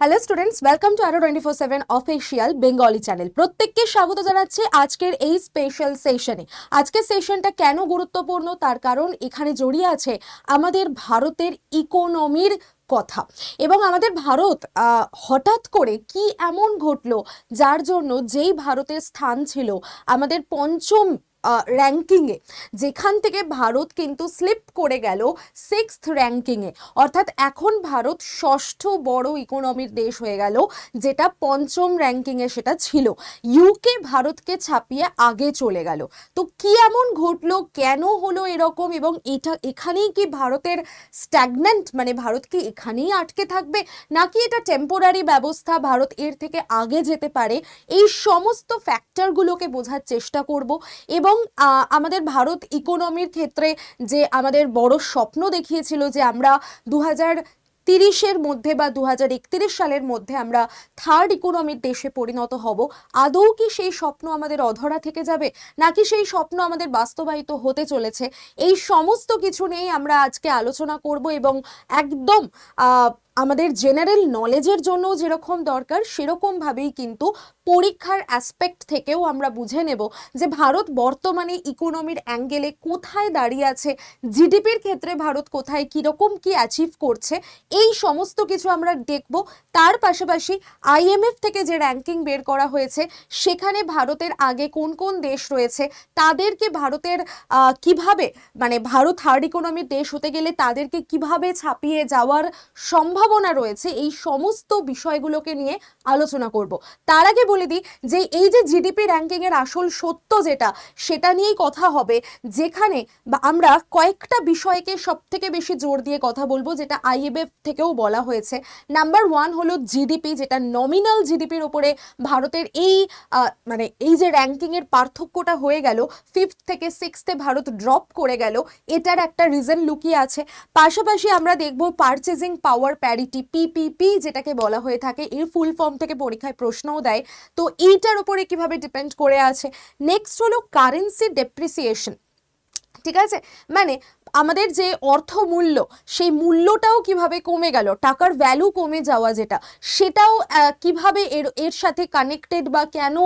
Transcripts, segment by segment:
Hello students, welcome to আরো 24/7 official Bengali channel. প্রত্যেককে স্বাগত জানাচ্ছি আজকের এই স্পেশাল সেশনে। আজকের সেশনটা কেন গুরুত্বপূর্ণ তার কারণ এখানে জড়িয়ে আছে আমাদের ভারতের ইকোনমির কথা। এবং আমাদের ভারত হঠাৎ করে কি এমন ঘটলো যার জন্য যেই ভারতের স্থান ছিল আমাদের পঞ্চম র্যাঙ্কিংয়ে, যেখান থেকে ভারত কিন্তু স্লিপ করে গেল 6th র্যাঙ্কিংয়ে, অর্থাৎ এখন ভারত ষষ্ঠ বড় ইকোনমির দেশ হয়ে গেল, যেটা পঞ্চম র্যাঙ্কিংয়ে সেটা ছিল। ইউকে ভারতকে ছাপিয়ে আগে চলে গেল। তো কি এমন ঘটলো, কেন হলো এরকম, এবং এখানেই কি ভারতের স্ট্যাগন্যান্ট, মানে ভারত কি এখানেই আটকে থাকবে, নাকি এটা টেম্পোরারি ব্যবস্থা, ভারত এর থেকে আগে যেতে পারে? এই সমস্ত ফ্যাক্টরগুলোকে বোঝার চেষ্টা করব। এবং আমাদের ভারত ইকোনমির ক্ষেত্রে যে আমাদের বড় স্বপ্ন দেখিয়েছিল যে আমরা 2030-এর মধ্যে বা 2031 সালের মধ্যে আমরা থার্ড ইকোনমির দেশে পরিণত হব, আদৌ কি সেই স্বপ্ন আমাদের অধরা থেকে যাবে, নাকি সেই স্বপ্ন আমাদের বাস্তবায়িত হতে চলেছে? এই সমস্ত কিছু নিয়েই আমরা আজকে আলোচনা করব। এবং একদম আমাদের জেনারেল নলেজের জন্য যেরকম দরকার সেরকমভাবেই কিন্তু পরীক্ষার অ্যাসপেক্ট থেকেও আমরা বুঝে নেব যে ভারত বর্তমানে ইকোনমির অ্যাঙ্গেলে কোথায় দাঁড়িয়ে আছে, জিডিপির ক্ষেত্রে ভারত কোথায় কীরকম কি অ্যাচিভ করছে, এই সমস্ত কিছু আমরা দেখব। তার পাশাপাশি আইএমএফ থেকে যে র্যাঙ্কিং বের করা হয়েছে সেখানে ভারতের আগে কোন কোন দেশ রয়েছে, তাদেরকে ভারতের কিভাবে, মানে ভারত থার্ড ইকোনমির দেশ হতে গেলে তাদেরকে কিভাবে ছাপিয়ে যাওয়ার সম্ভাবনা রয়েছে, এই সমস্ত বিষয়গুলোকে নিয়ে আলোচনা করব। তার আগে বলে দিই যে এই যে জিডিপি র্যাঙ্কিং এর আসল সত্য যেটা, সেটা নিয়েই কথা হবে, যেখানে আমরা কয়েকটা বিষয়কে সব থেকে বেশি জোর দিয়ে কথা বলবো, যেটা আইএমএফ থেকেও বলা হয়েছে। নাম্বার 1 হলো জিডিপি, যেটা নমিনাল জিডিপির উপরে ভারতের এই মানে এই যে র্যাঙ্কিং এর পার্থক্যটা হয়ে গেল, 5th থেকে 6th-এ ভারত ড্রপ করে গেল, এটার একটা রিজন লুকিয়ে আছে। পাশাপাশি আমরা দেখব পারচেজিং পাওয়ার প্যারিটি, পিপিপি যেটাকে বলা হয়ে থাকে, এর ফুল ফর্ম থেকে পরীক্ষায় প্রশ্নও দেয়, তো এইটার উপরে কিভাবে ডিপেন্ড করে আছে। নেক্সট হলো কারেন্সি ডেপ্রিসিয়েশন, ঠিক আছে, মানে আমাদের যে অর্থ মূল্য, সেই মূল্যটাও কিভাবে কমে গেল, টাকার ভ্যালু কমে যাওয়া যেটা, সেটাও কিভাবে এর সাথে কানেক্টেড, বা কেন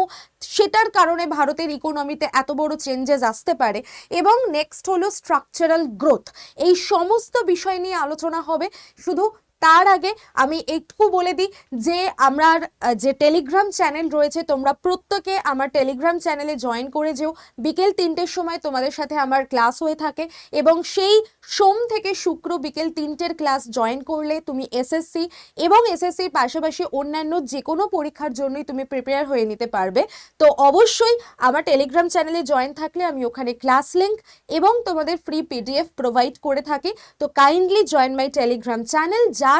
সেটার কারণে ভারতের ইকোনমিতে এত বড় চেঞ্জেস আসতে পারে। এবং নেক্সট হলো স্ট্রাকচারাল গ্রোথ। এই সমস্ত বিষয় নিয়ে আলোচনা হবে। শুধু তার আগে আমি একটু বলে দিই যে আমার যে টেলিগ্রাম চ্যানেল রয়েছে, তোমরা প্রত্যেকে আমার টেলিগ্রাম চ্যানেলে জয়েন করে যেও। বিকেল 3টের সময় তোমাদের সাথে আমার ক্লাস হয়ে থাকে, এবং সেই সোম থেকে শুক্র বিকেল 3টের ক্লাস জয়েন করলে তুমি এসএসসি এবং এসএসসির পাশাপাশি অন্যান্য যে কোনো পরীক্ষার জন্যই তুমি প্রিপেয়ার হয়ে নিতে পারবে। তো অবশ্যই আমার টেলিগ্রাম চ্যানেলে জয়েন থাকলে আমি ওখানে ক্লাস লিঙ্ক এবং তোমাদের ফ্রি পিডিএফ প্রোভাইড করে থাকি। তো kindly join my Telegram channel, যার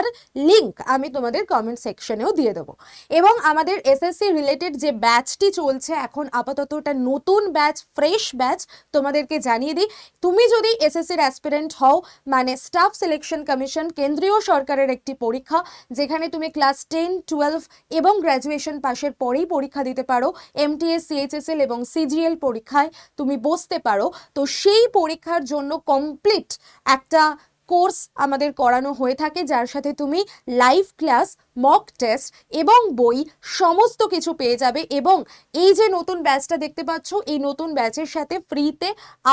লিঙ্ক আমি তোমাদের কমেন্ট সেকশনেও দিয়ে দেবো। এবং আমাদের এসএসসি রিলেটেড যে ব্যাচটি চলছে এখন আপাতত, ওটা নতুন ব্যাচ, ফ্রেশ ব্যাচ, তোমাদেরকে জানিয়ে দিই। তুমি যদি এসএসসির অ্যাসপিরেন্ট হও, মানে স্টাফ সিলেকশন কমিশন কেন্দ্রীয় সরকারের একটি পরীক্ষা, যেখানে তুমি ক্লাস 10, 12 এবং গ্র্যাজুয়েশন পাশের পরেই পরীক্ষা দিতে পারো, এমটিএস, সিএইচএসএল এবং সিজিএল পরীক্ষায় তুমি বসতে পারো। তো সেই পরীক্ষার জন্য কমপ্লিট একটা কোর্স আমাদের করানো হয়ে থাকে, যার সাথে তুমি লাইভ ক্লাস, মক টেস্ট এবং বই সমস্ত কিছু পেয়ে যাবে। এবং এই যে নতুন ব্যাচটা দেখতে পাচ্ছ, এই নতুন ব্যাচের সাথে ফ্রিতে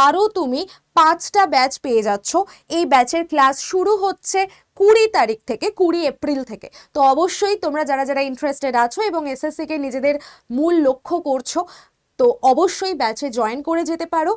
আরও তুমি 5টা ব্যাচ পেয়ে যাচ্ছ। এই ব্যাচের ক্লাস শুরু হচ্ছে 20 তারিখ থেকে, 20 এপ্রিল থেকে। তো অবশ্যই তোমরা যারা যারা ইন্টারেস্টেড আছো এবং এসএসসিকে নিজেদের মূল লক্ষ্য করছো, তো অবশ্যই ব্যাচে জয়েন করে যেতে পারো।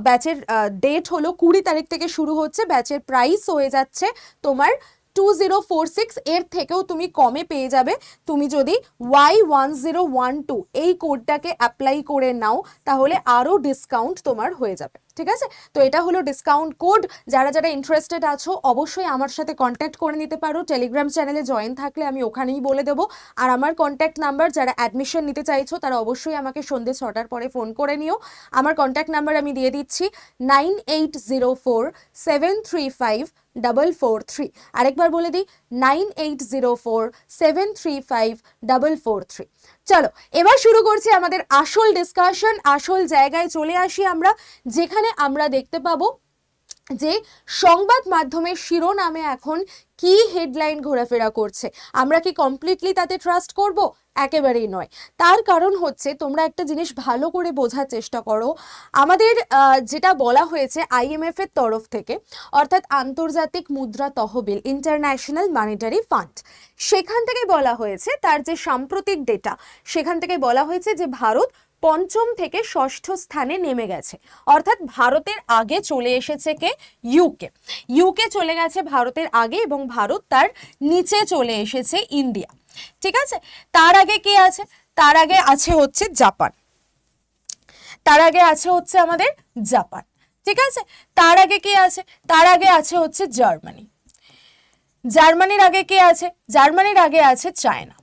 ব্যাচের ডেট হলো 20 তারিখ থেকে শুরু হচ্ছে। ব্যাচের প্রাইস হয়ে যাচ্ছে তোমার 2046, এর থেকেও তুমি কমে পেয়ে যাবে তুমি যদি Y1012 এই কোডটাকে অ্যাপ্লাই করে নাও, তাহলে আরও ডিসকাউন্ট তোমার হয়ে যাবে, ঠিক আছে? তো এটা হলো ডিসকাউন্ট কোড। যারা যারা ইন্টারেস্টেড আছো অবশ্যই আমার সাথে কন্ট্যাক্ট করে নিতে পারো। টেলিগ্রাম চ্যানেলে জয়েন থাকলে আমি ওখানেই বলে দেবো। আর আমার কন্ট্যাক্ট নাম্বার, যারা অ্যাডমিশন নিতে চাইছো তারা অবশ্যই আমাকে সন্ধ্যে 6টার পরে ফোন করে নিও। আমার কন্ট্যাক্ট নাম্বার আমি দিয়ে দিচ্ছি 9804735443। আরেকবার বলে দিই 9804735443। চলো এবার শুরু করছি আমাদের আসল ডিসকাশন। আসল জায়গায় চলে আসি আমরা, যেখানে আমরা দেখতে পাবো যে সংবাদ মাধ্যমের শিরোনামে এখন কি হেডলাইন ঘোরাফেরা করছে, আমরা কি কমপ্লিটলি তাতে ট্রাস্ট করব? একেবারেই নয়। তার কারণ হচ্ছে, তোমরা একটা জিনিস ভালো করে বোঝার চেষ্টা করো, আমাদের যেটা বলা হয়েছে আইএমএফ এর তরফ থেকে, অর্থাৎ আন্তর্জাতিক মুদ্রা তহবিল, ইন্টারন্যাশনাল মনিটারি ফান্ড, সেখান থেকে বলা হয়েছে, তার যে সাম্প্রতিক ডেটা, সেখান থেকে বলা হয়েছে যে ভারত পঞ্চম থেকে ষষ্ঠ স্থানে নেমে গেছে। অর্থাৎ ভারতের আগে চলে এসেছে কে? ইউকে। ইউকে চলে গেছে ভারতের আগে এবং ভারত তার নিচে চলে এসেছে ইন্ডিয়া। ঠিক আছে, তার আগে কে আছে? তার আগে আছে হচ্ছে জাপান, তার আগে আছে হচ্ছে আমাদের জাপান। ঠিক আছে, তার আগে কে আছে? তার আগে আছে হচ্ছে জার্মানি। জার্মানির আগে কে আছে? জার্মানির আগে আছে চায়না।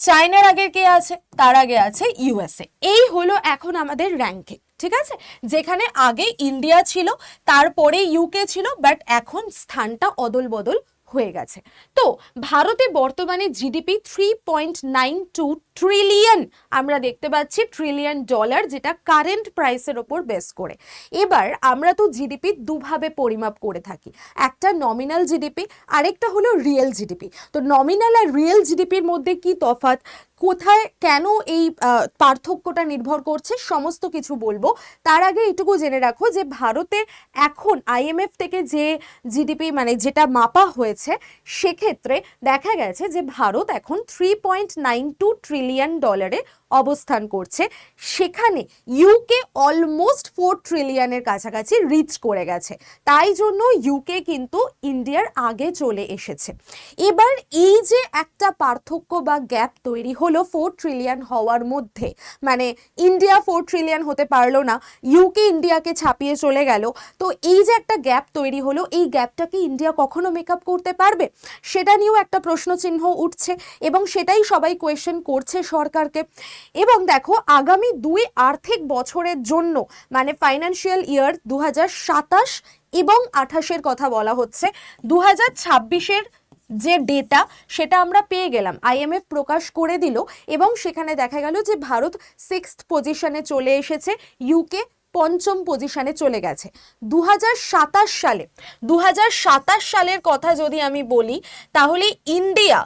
চায়নার আগে কে আছে? তার আগে আছে ইউএসএ। এই হলো এখন আমাদের র্যাঙ্কিং। ঠিক আছে, যেখানে আগে ইন্ডিয়া ছিল, তারপরে ইউকে ছিল, বাট এখন স্থানটা অদল বদল হয়ে গেছে। তো ভারতে বর্তমানে জিডিপি 3.92 ট্রিলিয়ন আমরা দেখতে পাচ্ছি, ট্রিলিয়ন ডলার, যেটা কারেন্ট প্রাইসের ওপর বেস করে। এবার আমরা তো জিডিপি দুভাবে পরিমাপ করে থাকি, একটা নমিনাল জিডিপি, আরেকটা হলো রিয়েল জিডিপি। তো নমিনাল আর রিয়েল জিডিপির মধ্যে কি তফাৎ, কোথায় কেন এই পার্থক্যটা নির্ভর করছে, সমস্ত কিছু বলবো। তার আগে এটুকু জেনে রাখো যে ভারতে এখন আইএমএফ থেকে যে জিডিপি মানে যেটা মাপা হয়েছে, সেক্ষেত্রে দেখা গেছে যে ভারত এখন 3.92 ট্রিলিয়ন ডলারে অবস্থান করছে। সেখানে ইউকে অলমোস্ট 4 ট্রিলিয়নের কাছাকাছি রিচ করে গেছে। তাই জন্য ইউকে কিন্তু ইন্ডিয়ার আগে চলে এসেছে। এবার এই যে একটা পার্থক্য বা গ্যাপ তৈরি হলো 4 ট্রিলিয়ন হওয়ার মধ্যে, মানে ইন্ডিয়া 4 ট্রিলিয়ন হতে পারলো না, ইউকে ইন্ডিয়াকে ছাপিয়ে চলে গেল। তো এই যে একটা গ্যাপ তৈরি হলো, এই গ্যাপটাকে ইন্ডিয়া কখনো মেকআপ করতে পারবে? সেটা নিয়েও একটা প্রশ্নচিহ্ন উঠছে এবং সেটাই সবাই কোয়েশ্চেন করছে সরকারকে। এবং দেখো, আগামী 2 আর্থিক বছরের জন্য, মানে ফাইন্যান্সিয়াল ইয়ার 2027 এবং 28-এর কথা বলা হচ্ছে, 2026-এর যে ডেটা সেটা আমরা পেয়ে গেলাম, আইএমএফ প্রকাশ করে দিল, এবং সেখানে দেখা গেল যে ভারত 6th পজিশনে চলে এসেছে, ইউকে পঞ্চম পজিশনে চলে গেছে। 2027 সালের কথা যদি আমি বলি, তাহলে ইন্ডিয়া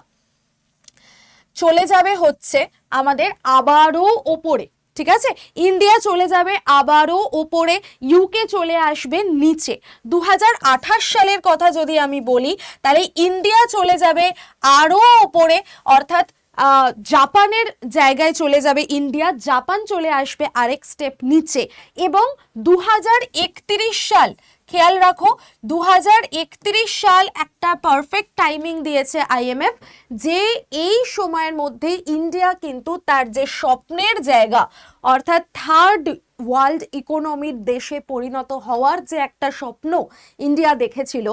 চলে যাবে হচ্ছে আমাদের আবারও ওপরে। ঠিক আছে, ইন্ডিয়া চলে যাবে আবারও ওপরে, ইউকে চলে আসবে নিচে। 2028 সালের কথা যদি আমি বলি, তাহলে ইন্ডিয়া চলে যাবে আরও ওপরে, অর্থাৎ জাপানের জায়গায় চলে যাবে ইন্ডিয়া, জাপান চলে আসবে আরেক স্টেপ নিচে। এবং 2031 সাল, খেয়াল রাখো, 2031 সাল একটা পারফেক্ট টাইমিং দিয়েছে আইএমএফ, যে এই সময়ের মধ্যে ইন্ডিয়া কিন্তু তার যে স্বপ্নের জায়গা, অর্থাৎ থার্ড ওয়ার্ল্ড ইকোনমির দেশে পরিণত হওয়ার যে একটা স্বপ্ন ইন্ডিয়া দেখেছিল,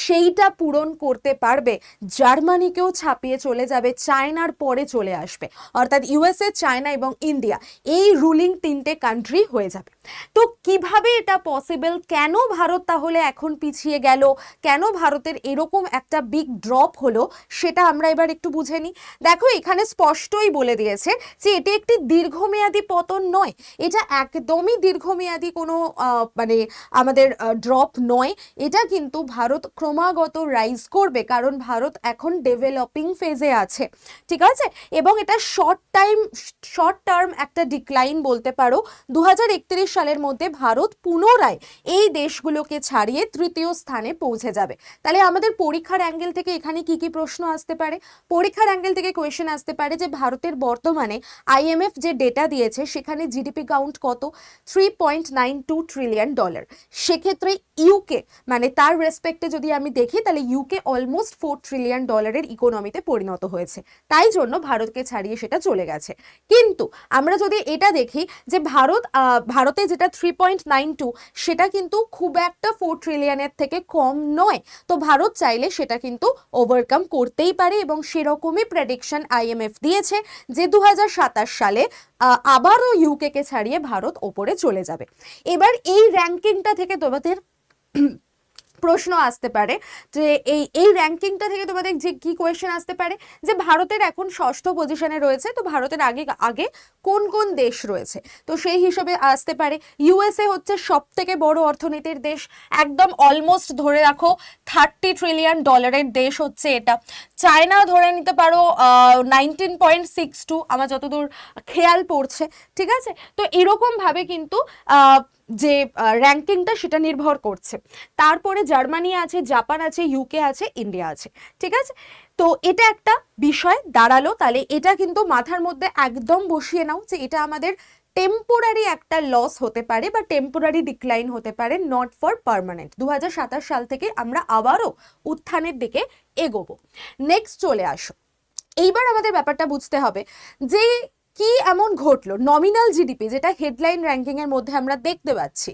সেইটা পূরণ করতে পারবে। জার্মানিকেও ছাপিয়ে চলে যাবে, চায়নার পরে চলে আসবে, অর্থাৎ ইউএসএ, চায়না এবং ইন্ডিয়া, এই রুলিং 3টে কান্ট্রি হয়ে যাবে। তো কিভাবে এটা পসিবল? কেন ভারত তাহলে এখন পিছিয়ে গেল? কেন ভারতের এরকম একটা বিগ ড্রপ হলো, সেটা আমরা এবার একটু বুঝে নিই। দেখো, এখানে স্পষ্টই বলে দিয়েছে যে এটি একটি দীর্ঘমেয়াদী পতন নয়, এটা একদমই দীর্ঘমেয়াদী কোনো মানে আমাদের ড্রপ নয়। এটা কিন্তু ভারত ক্রমাগত রাইজ করবে, কারণ ভারত এখন ডেভেলপিং ফেজে আছে। ঠিক আছে, এবং এটা শর্ট টার্ম একটা ডিক্লাইন বলতে পারো। 2031 সালের মধ্যে ভারত পুনরায় এই দেশগুলোকে ছাড়িয়ে 3য় স্থানে পৌঁছে যাবে। তাহলে আমাদের পরীক্ষার অ্যাঙ্গেল থেকে এখানে কি কি প্রশ্ন আসতে পারে? পরীক্ষার অ্যাঙ্গেল থেকে কোয়েশ্চেন আসতে পারে যে ভারতের বর্তমানে আইএমএফ যে ডেটা দিয়েছে, সেখানে জিডিপি কাউন্ট কত? 3.92 ট্রিলিয়ন ডলার। সেক্ষেত্রে ইউকে, মানে তার রেসপেক্টে যদি আমি দেখি, তাহলে ইউকে অলমোস্ট 4 ট্রিলিয়ন ডলারের ইকোনমিতে পরিণত হয়েছে, তাই জন্য ভারতকে ছাড়িয়ে সেটা চলে গেছে। কিন্তু আমরা যদি এটা দেখি যে ভারতে যেটা 3.92, সেটা কিন্তু খুব একটা 4 ট্রিলিয়নের থেকে কম নয়। তো ভারত চাইলে সেটা কিন্তু ওভারকাম করতেই পারে, এবং সেরকমই প্রেডিকশন আইএমএফ দিয়েছে যে 2027 সালে আবারও ইউকে কে ছাড়িয়ে ভারত ওপরে চলে যাবে। এবার এই র্যাঙ্কিংটা থেকে তোমাদের প্রশ্ন আসতে পারে যে এই র্যাঙ্কিংটা থেকে তোমাদের যে কি কোয়েশ্চেন আসতে পারে যে ভারতের এখন ষষ্ঠ পজিশনে রয়েছে, তো ভারতের আগে আগে কোন কোন দেশ রয়েছে, তো সেই হিসেবে আসতে পারে ইউএসএ হচ্ছে সব থেকে বড় অর্থনীতির দেশ, একদম অলমোস্ট ধরে রাখো $30 ট্রিলিয়ন দেশ হচ্ছে এটা। চায়না ধরে নিতে পারো 19.62, আমার যতদূর খেয়াল পড়ছে, ঠিক আছে। তো এরকম ভাবে কিন্তু যে র্যাঙ্কিংটা সেটা নির্ভর করছে। তারপরে জার্মানি আছে, জাপান আছে, ইউকে আছে, ইন্ডিয়া আছে, ঠিক আছে। তো এটা একটা বিষয় দাঁড়ালো, তাহলে এটা কিন্তু মাথার মধ্যে একদম বসিয়ে নাও যে এটা আমাদের টেম্পোরারি একটা লস হতে পারে বা টেম্পোরারি ডিক্লাইন হতে পারে, নট ফর পার্মানেন্ট। 2027 সাল থেকে আমরা আবারও উত্থানের দিকে এগোবো। নেক্সট চলে আসো, এইবার আমাদের ব্যাপারটা বুঝতে হবে যে কি এমন ঘটলো। নমিনাল জিডিপি যেটা হেডলাইন র্যাঙ্কিং এর মধ্যে আমরা দেখতে পাচ্ছি,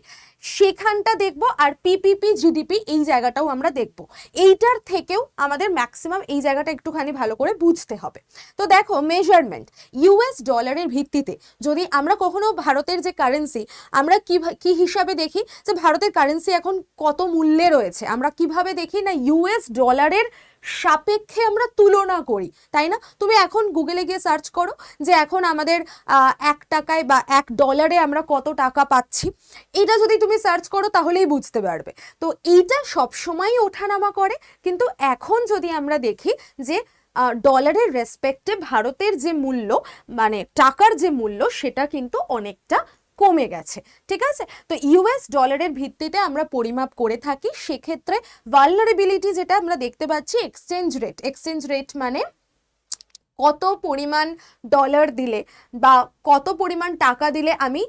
সেখানটা দেখবো, আর পিপিপি জিডিপি এই জায়গাটাও আমরা দেখবো। এইটার থেকেও আমাদের ম্যাক্সিমাম এই জায়গাটা একটুখানি ভালো করে বুঝতে হবে। তো দেখো, মেজারমেন্ট ইউএস ডলারের ভিত্তিতে যদি আমরা কখনো ভারতের যে কারেন্সি, আমরা কি হিসাবে দেখি যে ভারতের কারেন্সি এখন কত মূল্যে রয়েছে, আমরা কিভাবে দেখি না ইউএস ডলারের সাপেক্ষে আমরা তুলনা করি, তাই না? তুমি এখন গুগলে গিয়ে সার্চ করো যে এখন আমাদের $1 বা $1 আমরা কত টাকা পাচ্ছি, এটা যদি তুমি সার্চ করো তাহলেই বুঝতে পারবে। তো এইটা সবসময়ই ওঠানামা করে, কিন্তু এখন যদি আমরা দেখি যে ডলারের রেসপেক্টে ভারতের যে মূল্য, মানে টাকার যে মূল্য, সেটা কিন্তু অনেকটা কমে গেছে, ঠিক আছে। তো ইউএস ডলারের ভিত্তিতে আমরা পরিমাপ করে থাকি, সেক্ষেত্রে ভালনারেবিলিটি যেটা আমরা দেখতে পাচ্ছি এক্সচেঞ্জ রেট মানে কত পরিমাণ ডলার দিলে বা কত পরিমাণ টাকা দিলে আমি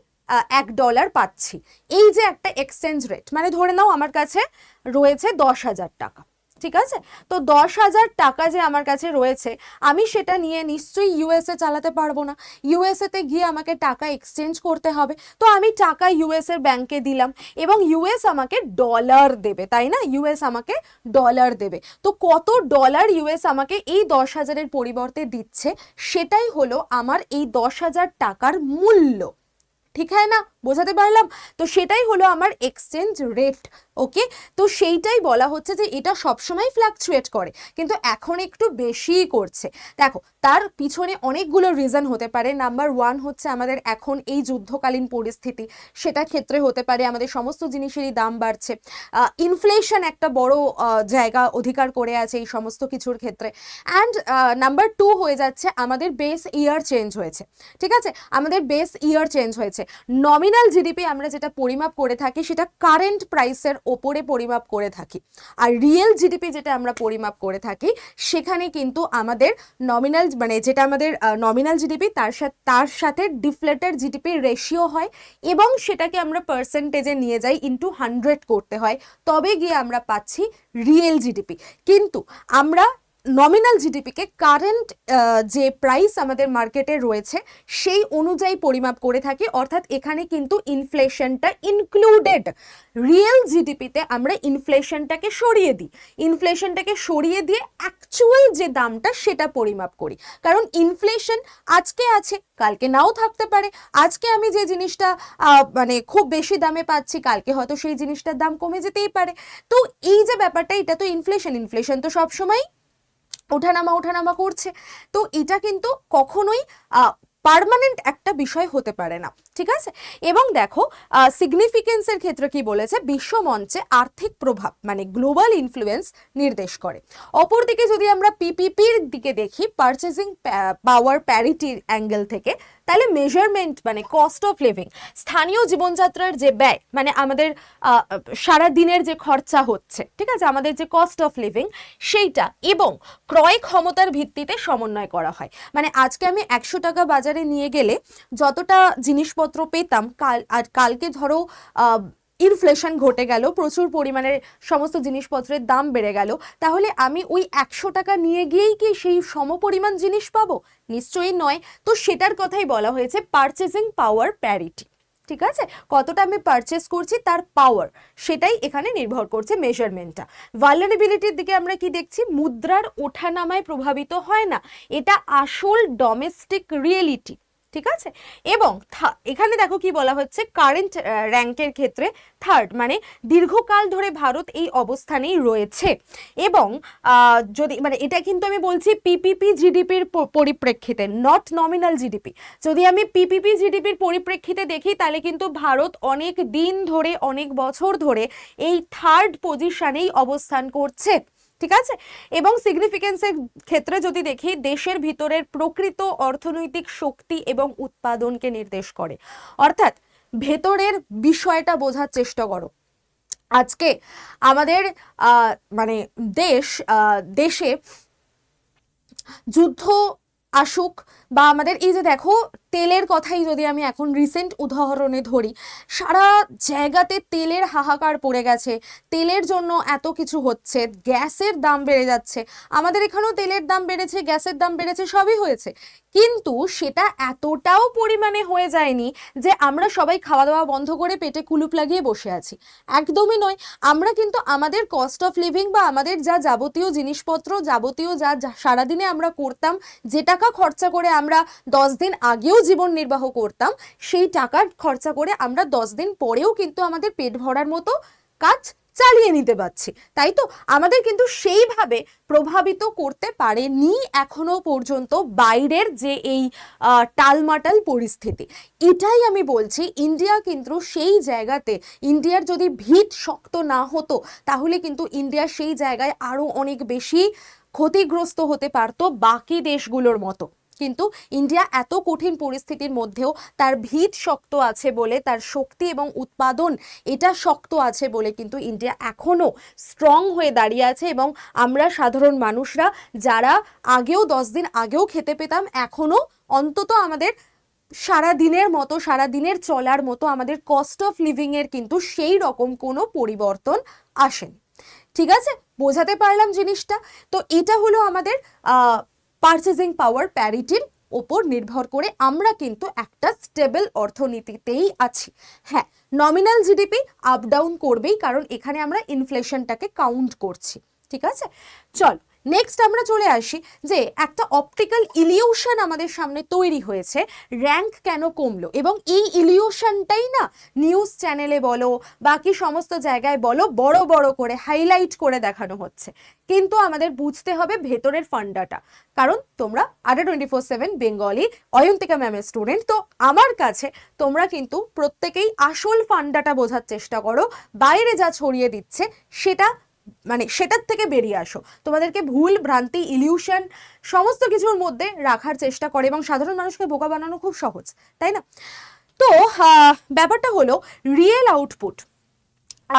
$1 পাচ্ছি, এই যে একটা এক্সচেঞ্জ রেট, মানে ধরে নাও আমার কাছে রয়েছে 10,000 টাকা, ঠিক আছে। তো 10,000 টাকা যে আমার কাছে রয়েছে, আমি সেটা নিয়ে নিশ্চয়ই ইউএসএ চালাতে পারবো না, ইউএসএ তে গিয়ে আমাকে টাকা এক্সচেঞ্জ করতে হবে। তো আমি টাকা ইউএস এর ব্যাংকে দিলাম এবং ইউএস আমাকে ডলার দেবে, তাই না? ইউএস আমাকে ডলার দেবে। তো কত ডলার ইউএস আমাকে এই 10,000-এর পরিবর্তে দিচ্ছে, সেটাই হলো আমার এই 10,000 টাকার মূল্য, ঠিক হয় না? বোঝাতে পারলাম? তো সেটাই হলো আমার এক্সচেঞ্জ রেট, ওকে। তো সেইটাই বলা হচ্ছে যে এটা সবসময় ফ্লাকচুয়েট করে, কিন্তু এখন একটু বেশিই করছে। দেখো, তার পিছনে অনেকগুলো রিজন হতে পারে। নাম্বার 1 হচ্ছে আমাদের এখন এই যুদ্ধকালীন পরিস্থিতি, সেটা ক্ষেত্রে হতে পারে আমাদের সমস্ত জিনিসেরই দাম বাড়ছে, ইনফ্লেশন একটা বড় জায়গা অধিকার করে আছে এই সমস্ত কিছুর ক্ষেত্রে। অ্যান্ড নাম্বার 2 হয়ে যাচ্ছে আমাদের বেস ইয়ার চেঞ্জ হয়েছে, ঠিক আছে। আমাদের বেস ইয়ার চেঞ্জ হয়েছে। নমিনাল জিডিপি আমরা যেটা পরিমাপ করে থাকি সেটা কারেন্ট প্রাইসের ওপরে পরিমাপ করে থাকি, আর রিয়েল জিডিপি যেটা আমরা পরিমাপ করে থাকি সেখানে কিন্তু আমাদের নমিনাল, মানে যেটা আমাদের নমিনাল জিডিপি তার সাথে ডিফ্লেটেড জিডিপির রেশিও হয়, এবং সেটাকে আমরা পার্সেন্টেজে নিয়ে যাই, ইনটু 100 করতে হয়, তবে গিয়ে আমরা পাচ্ছি রিয়েল জিডিপি। কিন্তু আমরা নমিনাল জিডিপিকে কারেন্ট যে প্রাইস আমাদের মার্কেটে রয়েছে সেই অনুযায়ী পরিমাপ করে থাকি, অর্থাৎ এখানে কিন্তু ইনফ্লেশনটা ইনক্লুডেড। রিয়েল জিডিপিতে আমরা ইনফ্লেশনটাকে সরিয়ে দিয়ে অ্যাকচুয়াল যে দামটা সেটা পরিমাপ করি, কারণ ইনফ্লেশন আজকে আছে, কালকে নাও থাকতে পারে। আজকে আমি যে জিনিসটা মানে খুব বেশি দামে পাচ্ছি, কালকে হয়তো সেই জিনিসটার দাম কমে যেতেই পারে। তো এই যে ব্যাপারটা, এটা তো ইনফ্লেশন তো সবসময় ওঠানামা করছে। তো এটা কিন্তু কখনোই পার্মানেন্ট একটা বিষয় হতে পারে না, ঠিক আছে। এবং দেখো, সিগনিফিকেন্সের ক্ষেত্রে কি বলেছে, বিশ্ব মঞ্চে আর্থিক প্রভাব মানে গ্লোবাল ইনফ্লুয়েন্স নির্দেশ করে। অপরদিকে যদি আমরা পিপিপির দিকে দেখি, পারচেজিং পাওয়ার প্যারিটির অ্যাঙ্গেল থেকে, তাহলে মেজারমেন্ট মানে কস্ট অফ লিভিং, স্থানীয় জীবনযাত্রার যে ব্যয়, মানে আমাদের সারা দিনের যে খরচা হচ্ছে, ঠিক আছে, আমাদের যে কস্ট অফ লিভিং সেইটা, এবং ক্রয় ক্ষমতার ভিত্তিতে সমন্বয় করা হয়। মানে আজকে আমি 100 টাকা বাজারে নিয়ে গেলে যতটা জিনিসপত্র পেতাম, কালকে ধরো ইনফ্লেশন ঘটে গেল, প্রচুর পরিমাণে সমস্ত জিনিসপত্রের দাম বেড়ে গেল, তাহলে আমি ওই 100 টাকা নিয়ে গিয়েই কি সেই সমপরিমাণ জিনিস পাবো? নিশ্চয়ই নয়। তো সেটার কথাই বলা হয়েছে পারচেজিং পাওয়ার প্যারিটি, ঠিক আছে। কতটা আমি পারচেস করছি তার পাওয়ার, সেটাই এখানে নির্ভর করছে মেজারমেন্টটা। ভালনারেবিলিটির দিকে আমরা কি দেখছি, মুদ্রার ওঠানামায় প্রভাবিত হয় না, এটা আসল ডোমেস্টিক রিয়েলিটি, ঠিক আছে। এবং এখানে দেখো কি বলা হচ্ছে, কারেন্ট র্যাঙ্কের ক্ষেত্রে থার্ড, মানে দীর্ঘকাল ধরে ভারত এই অবস্থানেই রয়েছে। এবং যদি মানে এটা কিন্তু আমি বলছি পিপিপি জিডিপির পরিপ্রেক্ষিতে, নট নমিনাল জিডিপি। যদি আমি পিপিপি জিডিপির পরিপ্রেক্ষিতে দেখি তাহলে কিন্তু ভারত অনেক দিন ধরে, অনেক বছর ধরে এই থার্ড পজিশনেই অবস্থান করছে। ঠিক আছে। এবং সিগনিফিকেন্সের ক্ষেত্রে যদি দেখি, দেশের ভিতরের প্রকৃত অর্থনৈতিক শক্তি এবং উৎপাদনকে নির্দেশ করে। অর্থাৎ ভেতরের বিষয়টা বোঝার চেষ্টা করো। আজকে আমাদের মানে দেশে যুদ্ধ আসুক বা আমাদের এই যে দেখো তেলের কথাই যদি আমি এখন রিসেন্ট উদাহরণে ধরি, সারা জায়গাতে তেলের হাহাকার পড়ে গেছে, তেলের জন্য এত কিছু হচ্ছে, গ্যাসের দাম বেড়ে যাচ্ছে, আমাদের এখানেও তেলের দাম বেড়েছে, গ্যাসের দাম বেড়েছে, সবই হয়েছে, কিন্তু সেটা এতটাও পরিমাণে হয়ে যায়নি যে আমরা সবাই খাওয়া দাওয়া বন্ধ করে পেটে কুলুপ লাগিয়ে বসে আছি, একদমই নয়। আমরা কিন্তু আমাদের কস্ট অফ লিভিং বা আমাদের যা যাবতীয় জিনিসপত্র, যাবতীয় যা সারাদিনে আমরা করতাম, যে টাকা খরচা করে আমরা 10 দিন আগেও জীবন নির্বাহ করতাম, সেই টাকা খরচা করে আমরা 10 দিন পরেও কিন্তু আমাদের পেট ভরার মতো কাজ চালিয়ে নিতে পারছি, তাই তো? আমাদের কিন্তু সেইভাবে প্রভাবিত করতে পারেনি এখনো পর্যন্ত বাইরের যে এই টালমাটাল পরিস্থিতি। এটাই আমি বলছি, ইন্ডিয়া কিন্তু সেই জায়গাতে, ইন্ডিয়ার যদি ভিত শক্ত না হতো তাহলে কিন্তু ইন্ডিয়া সেই জায়গায় আরো অনেক বেশি ক্ষতিগ্রস্ত হতে পারতো বাকি দেশগুলোর মতো। কিন্তু ইন্ডিয়া এত কঠিন পরিস্থিতির মধ্যেও তার ভিত শক্ত আছে বলে, তার শক্তি এবং উৎপাদন এটা শক্ত আছে বলে কিন্তু ইন্ডিয়া এখনো স্ট্রং হয়ে দাঁড়িয়ে আছে। এবং আমরা সাধারণ মানুষরা যারা আগেও 10 দিন আগেও খেতে পেতাম, এখনো অন্তত আমাদের সারা দিনের মতো, সারা দিনের চলার মতো আমাদের কস্ট অফ লিভিং এর কিন্তু সেই রকম কোনো পরিবর্তন আসেনি। ঠিক আছে, বোঝাতে পারলাম জিনিসটা? তো এটা হলো আমাদের পারচেজিং পাওয়ার প্যারিটির ওপর নির্ভর করে আমরা কিন্তু একটা স্টেবল অর্থনীতিতেই আছি। হ্যাঁ, নমিনাল জিডিপি আপ ডাউন করবেই, কারণ এখানে আমরা ইনফ্লেশনটাকে কাউন্ট করছি। ঠিক আছে, চল নেক্সট আমরা চলে আসি যে একটা অপটিক্যাল ইলিউশন আমাদের সামনে তৈরি হয়েছে, র্যাঙ্ক কেন কমলো। এবং এই ইলিউশনটাই না নিউজ চ্যানেলে বলো, বাকি সমস্ত জায়গায় বলো, বড় বড় করে হাইলাইট করে দেখানো হচ্ছে, কিন্তু আমাদের বুঝতে হবে ভেতরের ফান্ডাটা। কারণ তোমরা আড্ডা 24/7 বেঙ্গলি অয়ন্তিকা ম্যামের স্টুডেন্ট, তো আমার কাছে তোমরা কিন্তু প্রত্যেকেই আসল ফান্ডাটা বোঝার চেষ্টা করো, বাইরে যা ছড়িয়ে দিচ্ছে সেটা মানে সেটার থেকে বেরিয়ে আসো, তোমাদেরকে ভুল ভ্রান্তি ইলিউশন সমস্ত কিছুর মধ্যে রাখার চেষ্টা করে, এবং সাধারণ মানুষকে বোকা বানানো খুব সহজ, তাই না? তো ব্যাপারটা হলো রিয়েল আউটপুট,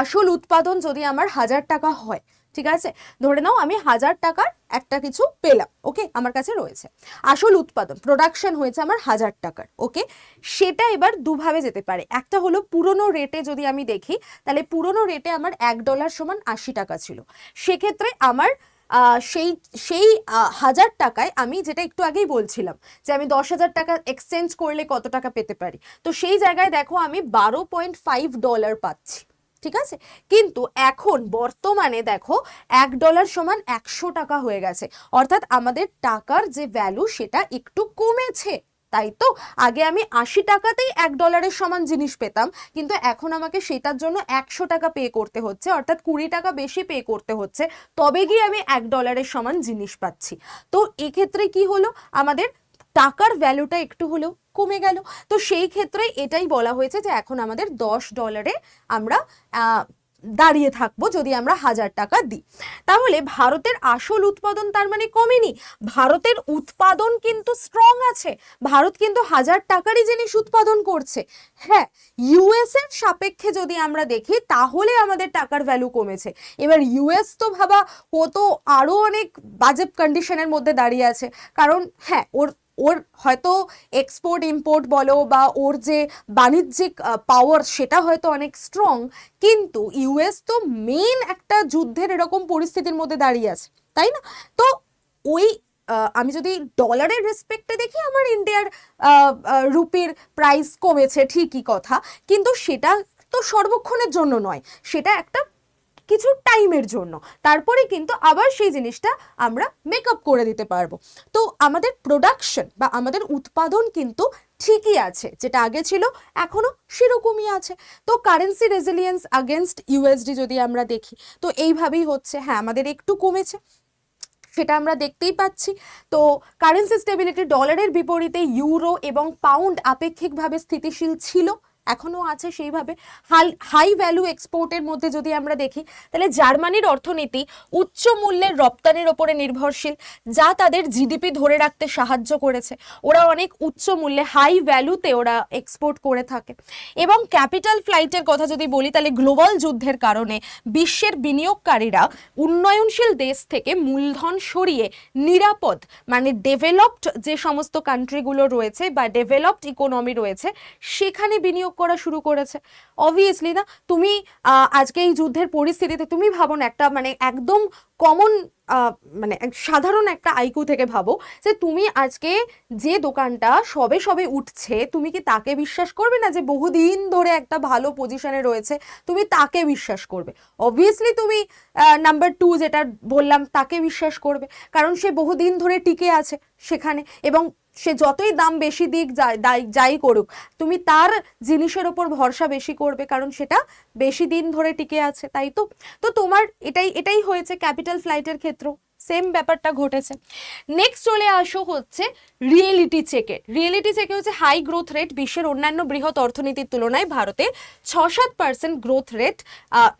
আসল উৎপাদন যদি আমার 1000 টাকা হয়, ঠিক আছে, ধরে নাও আমি 1000 টাকার একটা কিছু পেলাম, ওকে, আমার কাছে রয়েছে, আসল উৎপাদন প্রোডাকশন হয়েছে আমার 1000 টাকার, ওকে, সেটা এবার দুভাবে যেতে পারে। একটা হলো পুরনো রেটে যদি আমি দেখি, তাহলে পুরনো রেটে আমার $1 সমান 80 টাকা ছিল, সেক্ষেত্রে আমার সেই সেই 1000 টাকায় আমি যেটা একটু আগেই বলছিলাম যে আমি 10,000 টাকা এক্সচেঞ্জ করলে কত টাকা পেতে পারি, তো সেই জায়গায় দেখো আমি $12.5 পাচ্ছি, ঠিক আছে। কিন্তু এখন বর্তমানে দেখো $1 সমান 100 টাকা হয়ে গেছে, অর্থাৎ আমাদের টাকার যে ভ্যালু সেটা একটু কমেছে, তাই তো? আগে আমি 80 টাকাতেই $1 সমান জিনিস পেতাম, কিন্তু এখন আমাকে সেটার জন্য 100 টাকা পে করতে হচ্ছে, অর্থাৎ 20 টাকা বেশি পে করতে হচ্ছে, তবে গিয়ে আমি $1 সমান জিনিস পাচ্ছি। তো এক্ষেত্রে কি হলো, আমাদের টাকার ভ্যালুটা একটু হলেও কমে গেল। তো সেই ক্ষেত্রে এটাই বলা হয়েছে যে এখন আমাদের $10 আমরা দাঁড়িয়ে থাকবো যদি আমরা 1000 টাকা দিই। তাহলে ভারতের আসল উৎপাদন তার মানে কমেনি, ভারতের উৎপাদন কিন্তু স্ট্রং আছে, ভারত কিন্তু 1000 টাকারই জিনিস উৎপাদন করছে। হ্যাঁ, ইউএস এর সাপেক্ষে যদি আমরা দেখি তাহলে আমাদের টাকার ভ্যালু কমেছে। এবার ইউএস তো ভাবা, ও তো আরো অনেক বাজে কন্ডিশনের মধ্যে দাঁড়িয়ে আছে, কারণ হ্যাঁ ওর হয়তো এক্সপোর্ট ইম্পোর্ট বলো বা ওর যে বাণিজ্যিক পাওয়ার সেটা হয়তো অনেক স্ট্রং, কিন্তু ইউএস তো মেইন একটা যুদ্ধের এরকম পরিস্থিতির মধ্যে দাঁড়িয়ে আছে, তাই না? তো ওই আমি যদি ডলারের রেসপেক্টে দেখি, আমার ইন্ডিয়ার রুপির প্রাইস কমেছে ঠিকই কথা, কিন্তু সেটা তো সর্বক্ষণের জন্য নয়, সেটা একটা কিছু টাইমের জন্য, তারপরে কিন্তু আবার সেই জিনিসটা আমরা মেকআপ করে দিতে পারবো। তো আমাদের প্রোডাকশন বা আমাদের উৎপাদন কিন্তু ঠিকই আছে, যেটা আগে ছিল এখনো সেরকমই আছে। তো কারেন্সি রেজিলিয়েন্স আগেনস্ট ইউএসডি যদি আমরা দেখি, তো এইভাবেই হচ্ছে। হ্যাঁ, আমাদের একটু কমেছে, সেটা আমরা দেখতেই পাচ্ছি। তো কারেন্সি স্টেবিলিটি, ডলারের বিপরীতে ইউরো এবং পাউন্ড আপেক্ষিকভাবে স্থিতিশীল ছিল, এখনো আছে সেইভাবে। হাই ভ্যালু এক্সপোর্টের মধ্যে যদি আমরা দেখি, তাহলে জার্মানির অর্থনীতি উচ্চ মূল্যের রপ্তানির ওপরে নির্ভরশীল, যা তাদের জিডিপি ধরে রাখতে সাহায্য করেছে। ওরা অনেক উচ্চ মূল্যে হাই ভ্যালুতে ওরা এক্সপোর্ট করে থাকে। এবং ক্যাপিটাল ফ্লাইটের কথা যদি বলি, তাহলে গ্লোবাল যুদ্ধের কারণে বিশ্বের বিনিয়োগকারীরা উন্নয়নশীল দেশ থেকে মূলধন সরিয়ে নিরাপদ, মানে ডেভেলপড যে সমস্ত কান্ট্রিগুলো রয়েছে বা ডেভেলপড ইকোনমি রয়েছে, সেখানে বিনিয়োগ করা শুরু করেছে। অবভিয়াসলি না, তুমি আজকে এই যুদ্ধের পরিস্থিতিতে তুমি ভাবো না, একটা মানে একদম কমন মানে সাধারণ একটা আইকিউ থেকে ভাবো যে তুমি আজকে যে দোকানটা সবে সবে উঠছে, তুমি কি তাকে বিশ্বাস করবে না যে বহুদিন ধরে একটা ভালো পজিশনে রয়েছে? তুমি তাকে বিশ্বাস করবে। অবভিয়াসলি তুমি নাম্বার 2 যেটা বললাম তাকে বিশ্বাস করবে, কারণ সে বহুদিন ধরে টিকে আছে সেখানে, এবং সে যতই দাম বেশি দিক যাই করুক, তুমি তার জিনিসের ওপর ভরসা বেশি করবে, কারণ সেটা বেশি দিন ধরে টিকে আছে, তাই তো? তো তোমার এটাই হয়েছে ক্যাপিটাল ফ্লাইটের ক্ষেত্রেও সেম ব্যাপারটা ঘটেছে। নেক্সট চলে আসো হচ্ছে রিয়েলিটি চেকে। রিয়েলিটি চেকে হচ্ছে হাই গ্রোথ রেট। বিশ্বের অন্যান্য বৃহৎ অর্থনীতির তুলনায় ভারতে 6-7% গ্রোথ রেট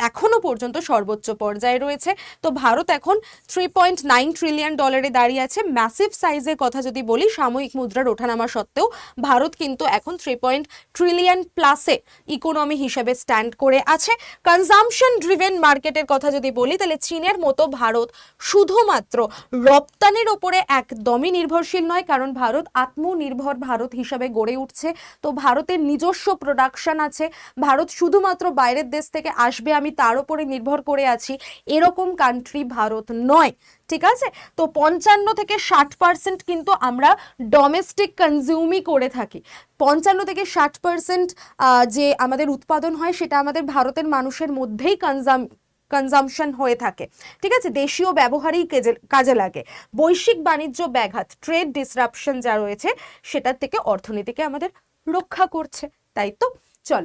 এখনো পর্যন্ত সর্বোচ্চ পর্যায়ে রয়েছে। তো ভারত এখন $3.9 ট্রিলিয়ন দাঁড়িয়ে আছে। ম্যাসিভ সাইজের কথা যদি বলি, সাময়িক মুদ্রার ওঠানামা সত্ত্বেও ভারত কিন্তু এখন 3 ট্রিলিয়ন প্লাসে ইকোনমি হিসেবে স্ট্যান্ড করে আছে। কনজামশন ড্রিভেন মার্কেটের কথা যদি বলি, তাহলে চীনের মতো ভারত শুধুমাত্র রপ্তানির ওপরে একদমই নির্ভরশীল নয়, কারণ ভারত আত্মনির্ভর ভারত হিসাবে গড়ে উঠছে। তো ভারতের নিজস্ব প্রোডাকশন আছে, ভারত শুধুমাত্র বাইরের দেশ থেকে আসবে আমি তার উপরে নির্ভর করে আছি, এরকম কান্ট্রি ভারত নয়। ঠিক আছে? তো 55-60% কিন্তু আমরা ডোমেস্টিক কনজিউমই করে থাকি। 55-60% যে আমাদের উৎপাদন হয়, সেটা আমাদের ভারতের মানুষের মধ্যেই কনজামশন হয়ে থাকে। ঠিক আছে? দেশীয় ব্যবহারেই কাজে লাগে। বৈশ্বিক বাণিজ্য ব্যাঘাত, ট্রেড ডিসরাপশন যা রয়েছে, সেটার থেকে অর্থনীতিকে আমাদের রক্ষা করছে, তাই তো? চল,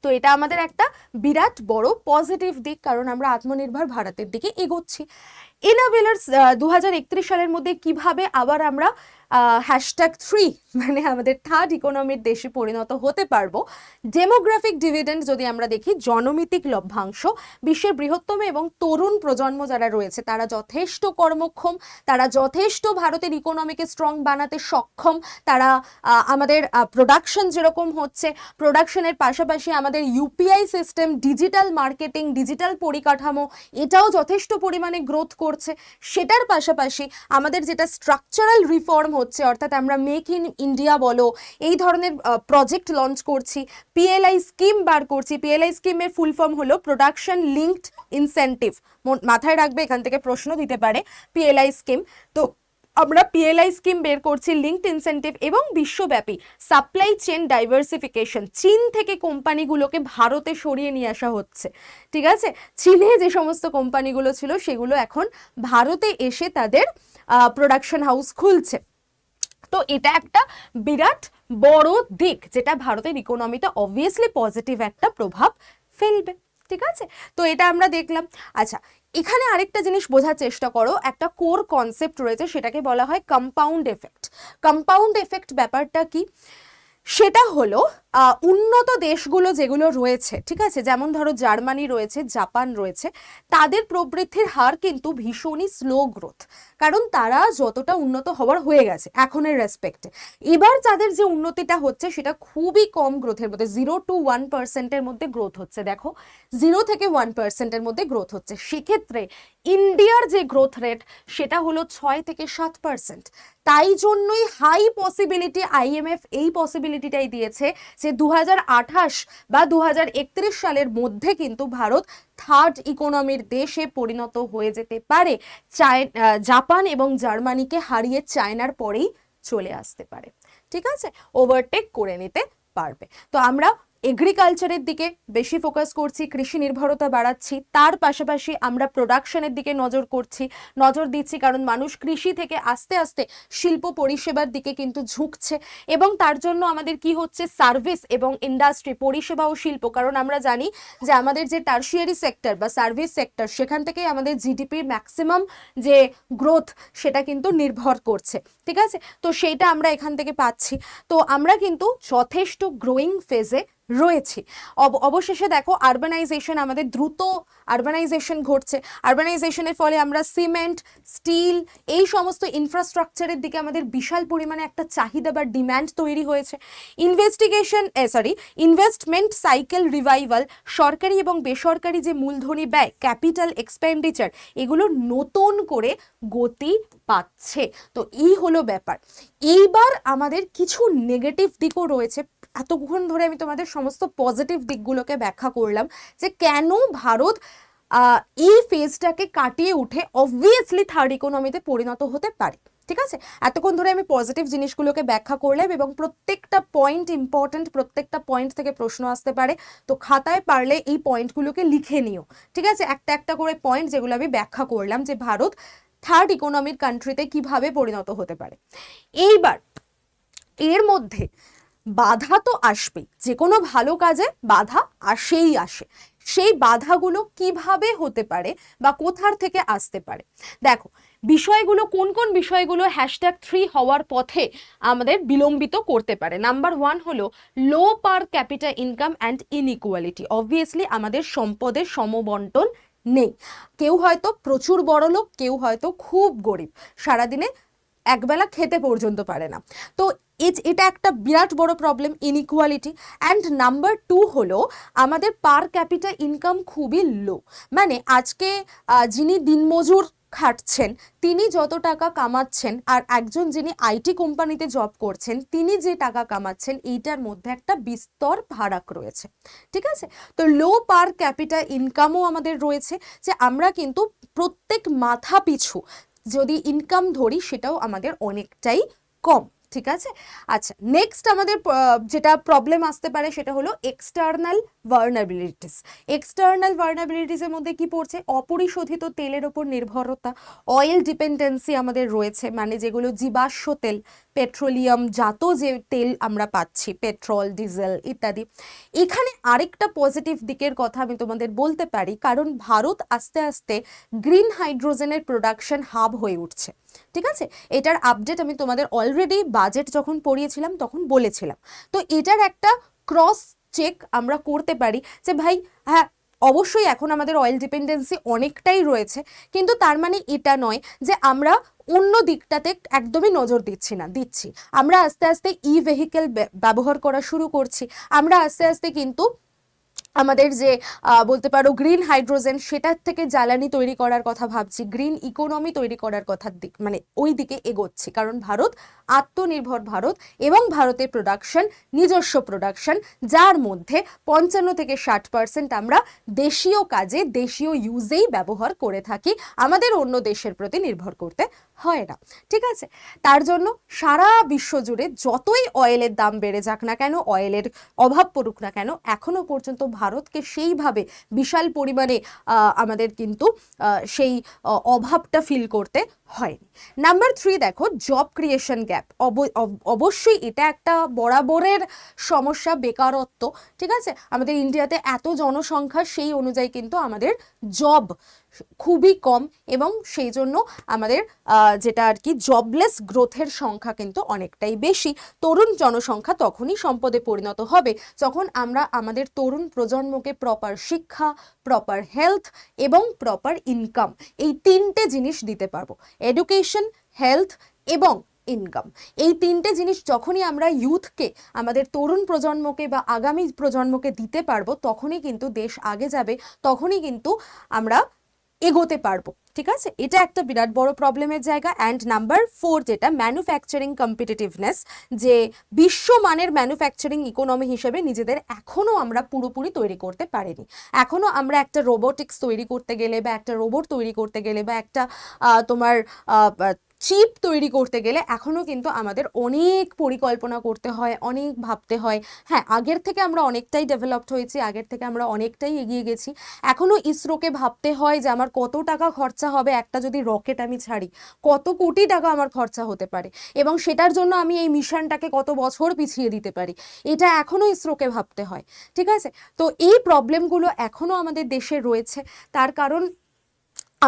তো এটা আমাদের একটা বিরাট বড় পজিটিভ দিক, কারণ আমরা আত্মনির্ভর ভারতের দিকে এগোচ্ছি। ইনোভেটরস 2031 সালের মধ্যে কিভাবে আবার আমরা #3 মানে আমাদের থার্ড ইকোনমির দেশে পরিণত হতে পারবো। ডেমোগ্রাফিক ডিভিডেন্ড যদি আমরা দেখি, জনমিতিক লভ্যাংশ, বিশ্বের বৃহত্তম এবং তরুণ প্রজন্ম যারা রয়েছে তারা যথেষ্ট কর্মক্ষম, তারা যথেষ্ট ভারতের ইকোনমিকে স্ট্রং বানাতে সক্ষম। তারা আমাদের প্রোডাকশন যেরকম হচ্ছে, প্রোডাকশনের পাশাপাশি আমাদের UPI system, digital marketing, digital পরিকাঠামো, এটাও যথেষ্ট পরিমাণে গ্রোথ করছে। সেটার পাশাপাশি আমাদের যেটা স্ট্রাকচারাল রিফর্ম হচ্ছে, অর্থাৎ আমরা মেক ইন ইন্ডিয়া বলো, এই ধরনের প্রজেক্ট লঞ্চ করছি, পিএলআই স্কিম বার করছি। পিএলআই স্কিমের ফুল ফর্ম হলো প্রোডাকশন লিঙ্কড ইনসেন্টিভ। মাথায় রাখবে, এখান থেকে প্রশ্ন দিতে পারে পিএলআই স্কিম। তো আমরা পিএলআই স্কিম বের করছি, লিঙ্কড ইনসেন্টিভ, এবং বিশ্বব্যাপী সাপ্লাই চেন ডাইভার্সিফিকেশন। চীন থেকে কোম্পানিগুলোকে ভারতে সরিয়ে নিয়ে আসা হচ্ছে। ঠিক আছে? চীনে যে সমস্ত কোম্পানিগুলো ছিল, সেগুলো এখন ভারতে এসে তাদের প্রোডাকশন হাউস খুলছে। তো এটা একটা বিরাট বড় দিক, যেটা ভারতের ইকোনমিতে অবভিয়াসলি পজিটিভ একটা প্রভাব ফেলবে। ঠিক আছে? তো এটা আমরা দেখলাম। আচ্ছা, এখানে আরেকটা জিনিস বোঝার চেষ্টা করো, একটা কোর কনসেপ্ট রয়েছে, সেটাকে বলা হয় কম্পাউন্ড এফেক্ট। কম্পাউন্ড এফেক্ট ব্যাপারটা কি? সেটা হলো উন্নত দেশগুলো যেগুলো রয়েছে, ঠিক আছে, যেমন ধরো জার্মানি রয়েছে, জাপান রয়েছে, তাদের প্রবৃদ্ধির হার কিন্তু ভীষণই স্লো গ্রোথ, কারণ তারা যতটা উন্নত হওয়ার হয়ে গেছে এখনের রেসপেক্টে। এবার যাদের যে উন্নতিটা হচ্ছে সেটা খুবই কম গ্রোথের মধ্যে, 0-1%-এর মধ্যে গ্রোথ হচ্ছে। দেখো, 0-1%-এর মধ্যে গ্রোথ হচ্ছে। সেক্ষেত্রে ইন্ডিয়ার যে গ্রোথ রেট, সেটা হলো 6-7%। তাই জন্যই হাই পসিবিলিটি, আইএমএফ এই পসিবিলিটিটাই দিয়েছে যে 2028 বা 2031 সালের মধ্যে কিন্তু ভারত থার্ড ইকোনমির দেশে পরিণত হয়ে যেতে পারে। জাপান এবং জার্মানিকে হারিয়ে চায়নার পরেই চলে আসতে পারে। ঠিক আছে? ওভারটেক করে নিতে পারবে। তো আমরা এগ্রিকালচারের দিকে বেশি ফোকাস করছি, কৃষি নির্ভরতা বাড়াচ্ছি, তার পাশাপাশি আমরা প্রোডাকশনের দিকে নজর দিচ্ছি, কারণ মানুষ কৃষি থেকে আস্তে আস্তে শিল্প পরিষেবার দিকে কিন্তু ঝুঁকছে। এবং তার জন্য আমাদের কি হচ্ছে, সার্ভিস এবং ইন্ডাস্ট্রি, পরিষেবা ও শিল্প, কারণ আমরা জানি যে আমাদের যে টার্সিয়ারি সেক্টর বা সার্ভিস সেক্টর, সেখান থেকেই আমাদের জিডিপির ম্যাক্সিমাম যে গ্রোথ সেটা কিন্তু নির্ভর করছে। ঠিক আছে, তো সেইটা আমরা এখান থেকে পাচ্ছি। তো আমরা কিন্তু যথেষ্ট গ্রোয়িং ফেজে রয়েছি। অবশেষে দেখো, আরবানাইজেশন, আমাদের দ্রুত আরবানাইজেশন ঘটছে। আরবানাইজেশনের ফলে আমরা সিমেন্ট, স্টিল, এই সমস্ত ইনফ্রাস্ট্রাকচারের দিকে আমাদের বিশাল পরিমাণে একটা চাহিদা বা ডিম্যান্ড তৈরি হয়েছে। ইনভেস্টমেন্ট সাইকেল রিভাইভাল, সরকারি এবং বেসরকারি যে মূলধনী ব্যয়, ক্যাপিটাল এক্সপেন্ডিচার, এগুলো নতুন করে গতি পাচ্ছে। তো এই হলো ব্যাপার। এইবার আমাদের কিছু নেগেটিভ দিকও রয়েছে। এতক্ষণ ধরে আমি তোমাদের সমস্ত পজিটিভ দিকগুলোকে ব্যাখ্যা করলাম যে কেন ভারত এই ফেজটাকে কাটিয়ে উঠে অবভিয়াসলি থার্ড ইকোনমিতে পরিণত হতে পারে। ঠিক আছে, এতক্ষণ ধরে আমি পজিটিভ জিনিসগুলোকে ব্যাখ্যা করলাম এবং প্রত্যেকটা পয়েন্ট ইম্পর্টেন্ট, প্রত্যেকটা পয়েন্ট থেকে প্রশ্ন আসতে পারে। তো খাতায় পারলে এই পয়েন্টগুলোকে লিখে নিও। ঠিক আছে, একটা একটা করে পয়েন্ট যেগুলো আমি ব্যাখ্যা করলাম যে ভারত থার্ড ইকোনমির কান্ট্রিতে কিভাবে পরিণত হতে পারে। এইবার এর মধ্যে বাধা তো আসবেই, যে কোনো ভালো কাজে বাধা আসে। সেই বাধাগুলো কিভাবে হতে পারে বা কোথার থেকে আসতে পারে, দেখো বিষয়গুলো কোন কোন বিষয়গুলো #3 হওয়ার পথে আমাদের বিলম্বিত করতে পারে। নাম্বার 1 হলো low per capita income and inequality. Obviously আমাদের সম্পদের সমবন্টন নেই। কেউ হয়তো প্রচুর বড়লোক, কেউ হয়তো খুব গরিব, সারাদিনে একবেলা খেতে পর্যন্ত পারে না। তো এটা একটা বিরাট বড় প্রবলেম, ইনইকুয়ালিটি। অ্যান্ড নাম্বার 2 হলো আমাদের পার ক্যাপিটা ইনকাম খুবই লো। মানে আজকে যিনি দিনমজুর খাটছেন তিনি যত টাকা কামাচ্ছেন আর একজন যিনি আইটি কোম্পানিতে জব করছেন তিনি যে টাকা কামাচ্ছেন, এইটার মধ্যে একটা বিস্তর ফারাক রয়েছে। ঠিক আছে, তো লো পার ক্যাপিটা ইনকামও আমাদের রয়েছে, যে আমরা কিন্তু প্রত্যেক মাথা পিছু যদি ইনকাম ধরি সেটাও আমাদের অনেকটাই কম। ঠিক আছে, আচ্ছা নেক্সট আমাদের যেটা প্রবলেম আসতে পারে সেটা হলো এক্সটার্নাল ভার্নাবিলিটিস। এক্সটার্নাল ভার্নাবিলিটিসের মধ্যে কি পড়ছে, অপরিশোধিত তেলের ওপর নির্ভরতা, অয়েল ডিপেন্ডেন্সি আমাদের রয়েছে, মানে যেগুলো জীবাশ্ম তেল, পেট্রোলিয়াম জাত যে তেল আমরা পাচ্ছি, পেট্রোল, ডিজেল ইত্যাদি। এখানে আরেকটা পজিটিভ দিকের কথা আমি তোমাদের বলতে পারি, কারণ ভারত আস্তে আস্তে গ্রিন হাইড্রোজেনের প্রোডাকশন হাব হয়ে উঠছে। ঠিক আছে, এটার আপডেট আমি তোমাদের অলরেডি বাজেট যখন পড়িয়েছিলাম তখন বলেছিলাম। তো এটার একটা ক্রস চেক আমরা করতে পারি যে ভাই হ্যাঁ অবশ্যই এখন আমাদের অয়েল ডিপেন্ডেন্সি অনেকটাই রয়েছে, কিন্তু তার মানে এটা নয় যে আমরা অন্য দিকটাতে একদমই নজর দিচ্ছি। আমরা আস্তে আস্তে ভেহিকেল ব্যবহার করা শুরু করছি। আমরা আস্তে আস্তে কিন্তু আমাদের যে বলতে পারো গ্রিন হাইড্রোজেন, সেটার থেকে জ্বালানি তৈরি করার কথা ভাবছি, গ্রিন ইকোনমি তৈরি করার কথা মানে ওই দিকে এগোচ্ছি। কারণ ভারত আত্মনির্ভর ভারত এবং ভারতের প্রোডাকশন নিজস্ব প্রোডাকশন, যার মধ্যে 55 থেকে 60% আমরা দেশীয় কাজে দেশীয় ইউজেই ব্যবহার করে থাকি, আমাদের অন্য দেশের প্রতি নির্ভর করতে হয় না। ঠিক আছে, তার জন্য সারা বিশ্ব জুড়ে যতই অয়েলের দাম বেড়ে যাক না কেন, অয়েলের অভাব পড়ুক না কেন, এখনো পর্যন্ত ভারতকে সেইভাবে বিশাল পরিমাণে আমাদের কিন্তু সেই অভাবটা ফিল করতে হয়নি। নাম্বার 3 দেখো, জব ক্রিয়েশন গ্যাপ। অবশ্যই এটা একটা বরাবরের সমস্যা, বেকারত্ব। ঠিক আছে, আমাদের ইন্ডিয়াতে এত জনসংখ্যা, সেই অনুযায়ী কিন্তু আমাদের জব খুবই কম এবং সেই জন্য আমাদের যেটা আর কি জবলেস গ্রোথের সংখ্যা কিন্তু অনেকটাই বেশি। তরুণ জনসংখ্যা তখনই সম্পদে পরিণত হবে যখন আমরা আমাদের তরুণ প্রজন্মকে প্রপার শিক্ষা, প্রপার হেলথ এবং প্রপার ইনকাম, এই 3টে জিনিস দিতে পারবো। এডুকেশন, হেলথ এবং ইনকাম, এই 3টে জিনিস যখনই আমরা ইউথকে, আমাদের তরুণ প্রজন্মকে বা আগামী প্রজন্মকে দিতে পারবো, তখনই কিন্তু দেশ আগে যাবে, তখনই কিন্তু আমরা এগোতে পারবো। ঠিক আছে, এটা একটা বিরাট বড় প্রবলেমের জায়গা। অ্যান্ড নাম্বার 4 যেটা ম্যানুফ্যাকচারিং কম্পিটিটিভনেস, যে বিশ্বমানের ম্যানুফ্যাকচারিং ইকোনমি হিসেবে নিজেদের এখনো আমরা পুরোপুরি তৈরি করতে পারিনি। এখনো আমরা একটা রোবোটিক্স তৈরি করতে গেলে বা একটা রোবট তৈরি করতে গেলে বা একটা তোমার চিপ তৈরি করতে গেলে এখনও কিন্তু আমাদের অনেক পরিকল্পনা করতে হয়, অনেক ভাবতে হয়। হ্যাঁ, আগের থেকে আমরা অনেকটাই ডেভেলপড হয়েছি, আগের থেকে আমরা অনেকটাই এগিয়ে গেছি। এখনও ইসরোকে ভাবতে হয় যে আমার কত টাকা খরচা হবে, একটা যদি রকেট আমি ছাড়ি কত কোটি টাকা আমার খরচা হতে পারে, এবং সেটার জন্য আমি এই মিশনটাকে কত বছর পিছিয়ে দিতে পারি, এটা এখনও ইসরোকে ভাবতে হয়। ঠিক আছে, তো এই প্রবলেমগুলো এখনও আমাদের দেশে রয়েছে। তার কারণ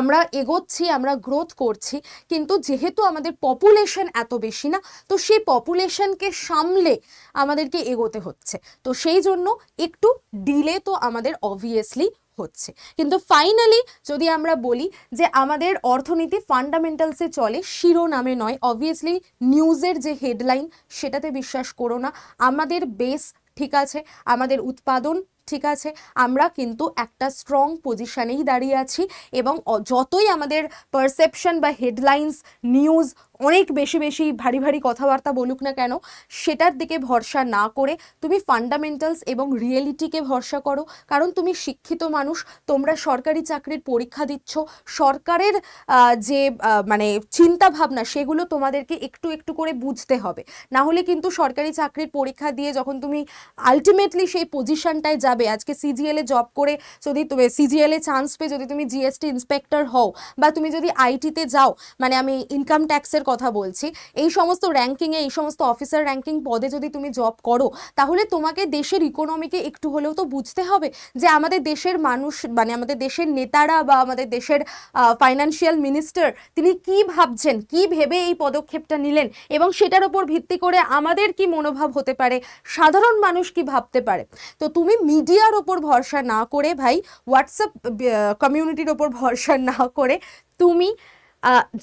আমরা এগোচ্ছি, আমরা গ্রোথ করছি, কিন্তু যেহেতু আমাদের পপুলেশন এত বেশি না, তো সেই পপুলেশনকে সামলে আমাদেরকে এগোতে হচ্ছে। তো সেই জন্য একটু ডিলে তো আমাদের অবভিয়াসলি হচ্ছে। কিন্তু ফাইনালি যদি আমরা বলি যে আমাদের অর্থনীতি ফান্ডামেন্টালসে চলে, শিরোনামে নয়। অবভিয়াসলি নিউজের যে হেডলাইন সেটাতে বিশ্বাস করো না। আমাদের বেস ঠিক আছে, আমাদের উৎপাদন ঠিক আছে, আমরা কিন্তু একটা স্ট্রং পজিশনেই দাঁড়িয়ে আছি। এবং যতই আমাদের পারসেপশন বা হেডলাইন্স নিউজ অনেক বেশি বেশি ভারী ভারী কথাবার্তা বলুক না কেন, সেটার দিকে ভরসা না করে তুমি ফান্ডামেন্টালস এবং রিয়েলিটিকে ভরসা করো। কারণ তুমি শিক্ষিত মানুষ, তোমরা সরকারি চাকরির পরীক্ষা দিচ্ছ, সরকারের যে মানে চিন্তা ভাবনা সেগুলো তোমাদেরকে একটু একটু করে বুঝতে হবে। না হলে কিন্তু সরকারি চাকরির পরীক্ষা দিয়ে যখন তুমি আলটিমেটলি সেই পজিশনটায় যাবে, আজকে সিজিএল এ জব করে যদি তুমি সিজিএল এ চান্স পেয়ে যদি তুমি জিএসটি ইন্সপেক্টর হও, বা তুমি যদি আইটিতে যাও, মানে আমি ইনকাম ট্যাক্সের কথা বলছি, এই সমস্ত র্যাঙ্কিংয়ে, এই সমস্ত অফিসার র্যাঙ্কিং পদে যদি তুমি জব করো, তাহলে তোমাকে দেশের ইকোনমিকে একটু হলেও তো বুঝতে হবে যে আমাদের দেশের মানুষ, মানে আমাদের দেশের নেতারা বা আমাদের দেশের ফাইন্যান্সিয়াল মিনিস্টার তিনি কি ভাবছেন, কি ভেবে এই পদক্ষেপটা নিলেন, এবং সেটার উপর ভিত্তি করে আমাদের কি মনোভাব হতে পারে, সাধারণ মানুষ কি ভাবতে পারে। তো তুমি মিডিয়ার ওপর ভরসা না করে ভাই, হোয়াটসঅ্যাপ কমিউনিটির ওপর ভরসা না করে, তুমি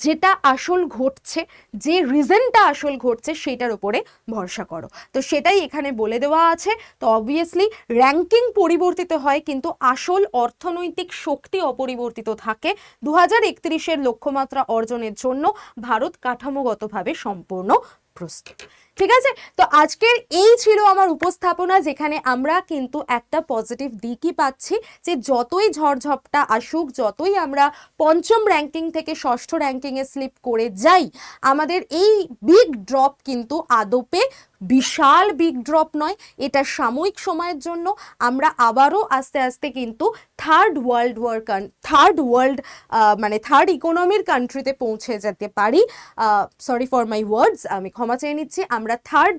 যেটা আসল ঘটছে, যে রিজনটা আসল ঘটছে সেটার উপরে ভরসা করো। তো সেটাই এখানে বলে দেওয়া আছে। তো অবভিয়াসলি র্যাঙ্কিং পরিবর্তিত হয়, কিন্তু আসল অর্থনৈতিক শক্তি অপরিবর্তিত থাকে। 2031-এর লক্ষ্যমাত্রা অর্জনের জন্য ভারত কাঠামোগতভাবে সম্পূর্ণ প্রস্তুত। ঠিক আছে, তো আজকের এই ছিল আমার উপস্থাপনা, যেখানে আমরা কিন্তু একটা পজিটিভ দিকই পাচ্ছি যে যতই ঝড়ঝপটা আসুক, যতই আমরা পঞ্চম র্যাঙ্কিং থেকে ষষ্ঠ র্যাঙ্কিংয়ে স্লিপ করে যাই, আমাদের এই বিগ ড্রপ কিন্তু আদপে বিশাল বিগ ড্রপ নয়, এটা সাময়িক সময়ের জন্য। আমরা আবারও আস্তে আস্তে কিন্তু থার্ড ওয়ার্ল্ড মানে থার্ড ইকোনমির কান্ট্রিতে পৌঁছে যেতে পারি। সরি ফর মাই ওয়ার্ডস, আমি ক্ষমা চেয়ে নিচ্ছি। আমরা থার্ড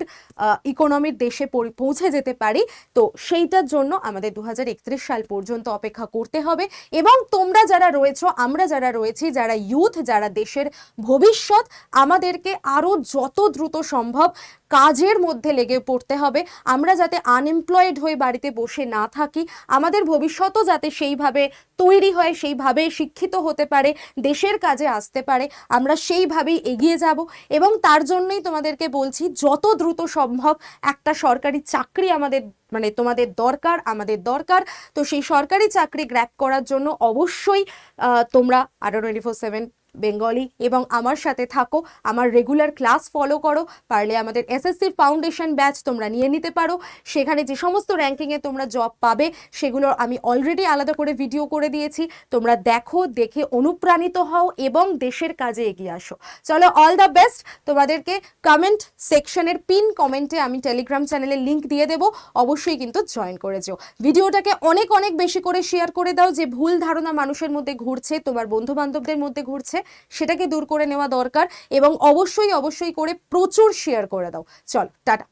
ইকোনমির দেশে পৌঁছে যেতে পারি। তো সেইটার জন্য আমাদের 2031 সাল পর্যন্ত অপেক্ষা করতে হবে। এবং তোমরা যারা রয়েছো, আমরা যারা রয়েছি, যারা ইউথ, যারা দেশের ভবিষ্যৎ, আমাদেরকে আরও যত দ্রুত সম্ভব কাজের মধ্যে লেগে পড়তে হবে। আমরা যাতে আনএমপ্লয়েড হয়ে বাড়িতে বসে না থাকি, আমাদের ভবিষ্যতও যাতে সেইভাবে তৈরি হয়, সেইভাবে শিক্ষিত হতে পারে, দেশের কাজে আসতে পারে, আমরা সেইভাবেই এগিয়ে যাব। এবং তার জন্যই তোমাদেরকে বলছি, যত দ্রুত সম্ভব একটা সরকারি চাকরি আমাদের, মানে তোমাদের দরকার, আমাদের দরকার। তো সেই সরকারি চাকরি গ্র্যাব করার জন্য অবশ্যই তোমরা ADA24/7 বেঙ্গলি এবং আমার সাথে থাকো, আমার রেগুলার ক্লাস ফলো করো। পারলে আমাদের এসএসসি ফাউন্ডেশন ব্যাচ তোমরা নিয়ে নিতে পারো। সেখানে যে সমস্ত র্যাঙ্কিংয়ে তোমরা জব পাবে সেগুলো আমি অলরেডি আলাদা করে ভিডিও করে দিয়েছি। তোমরা দেখো, দেখে অনুপ্রাণিত হও এবং দেশের কাজে এগিয়ে আসো। চলো, অল দ্য বেস্ট তোমাদেরকে। কমেন্ট সেকশনের পিন কমেন্টে আমি টেলিগ্রাম চ্যানেলের লিঙ্ক দিয়ে দেবো, অবশ্যই কিন্তু জয়েন করে যেও। ভিডিওটাকে অনেক অনেক বেশি করে শেয়ার করে দাও। যে ভুল ধারণা মানুষের মধ্যে ঘুরছে, তোমার বন্ধু বান্ধবদের মধ্যে ঘুরছে, সেটাকে দূর করে নেওয়া দরকার। এবং অবশ্যই অবশ্যই করে প্রচুর শেয়ার করে দাও। চলো, টাটা।